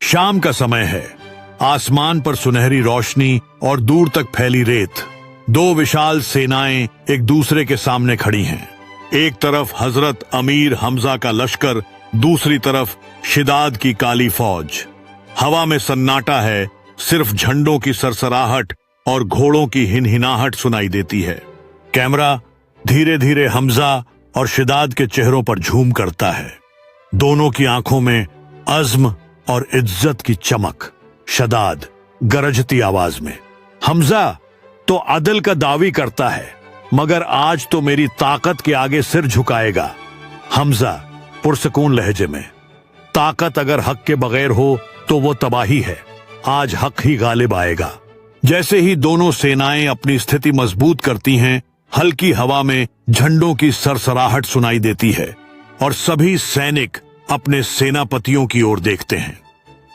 शाम का समय है। आसमान पर सुनहरी रोशनी और दूर तक फैली रेत। दो विशाल सेनाएं एक दूसरे के सामने खड़ी हैं। एक तरफ हजरत अमीर हमजा का लश्कर, दूसरी तरफ शिदाद की काली फौज। हवा में सन्नाटा है, सिर्फ झंडों की सरसराहट और घोड़ों की हिनहिनाहट सुनाई देती है। कैमरा धीरे धीरे हमजा और शिदाद के चेहरों पर झूम करता है। दोनों की आंखों में अज़्म और इज्जत की चमक। शिदाद गरजती आवाज में, हमजा तो अदल का दावी करता है, मगर आज तो मेरी ताकत के आगे सिर झुकाएगा। हमजा पुरसकून लहजे में, ताकत अगर हक के बगैर हो तो वो तबाही है। आज हक ही गालिब आएगा। जैसे ही दोनों सेनाएं अपनी स्थिति मजबूत करती हैं, हल्की हवा में झंडों की सरसराहट सुनाई देती है और सभी सैनिक अपने सेनापतियों की ओर देखते हैं।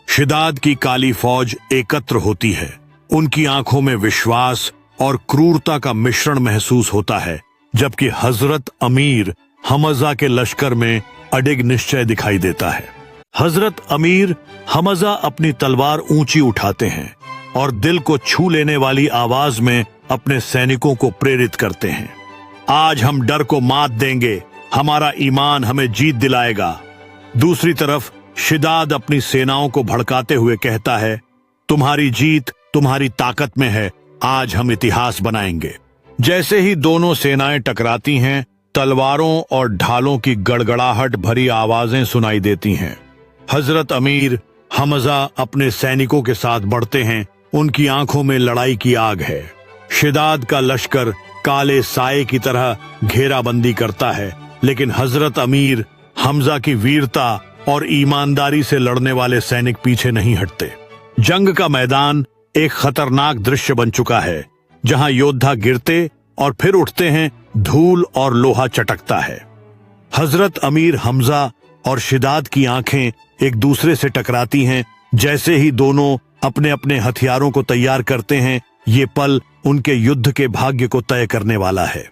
शिदाद की काली फौज एकत्र होती है। उनकी आंखों में विश्वास और क्रूरता का मिश्रण महसूस होता है, जबकि हजरत अमीर हमजा के लश्कर में अडिग निश्चय दिखाई देता है। हजरत अमीर हमजा अपनी तलवार ऊंची उठाते हैं और दिल को छू लेने वाली आवाज में अपने सैनिकों को प्रेरित करते हैं। आज हम डर को मात देंगे, हमारा ईमान हमें जीत दिलाएगा। दूसरी तरफ शिदाद अपनी सेनाओं को भड़काते हुए कहता है, तुम्हारी जीत तुम्हारी ताकत में है, आज हम इतिहास बनाएंगे। जैसे ही दोनों सेनाएं टकराती हैं, तलवारों और ढालों की गड़गड़ाहट भरी आवाजें सुनाई देती हैं। हजरत अमीर हमजा अपने सैनिकों के साथ बढ़ते हैं। उनकी आंखों में लड़ाई की आग है। शिदाद का लश्कर काले साए की तरह घेराबंदी करता है, लेकिन हजरत अमीर हमजा की वीरता और ईमानदारी से लड़ने वाले सैनिक पीछे नहीं हटते। जंग का मैदान एक खतरनाक दृश्य बन चुका है, जहां योद्धा गिरते और फिर उठते हैं, धूल और लोहा चटकता है। हजरत अमीर हमजा और शिदाद की आंखें एक दूसरे से टकराती हैं। जैसे ही दोनों अपने अपने हथियारों को तैयार करते हैं, ये पल उनके युद्ध के भाग्य को तय करने वाला है।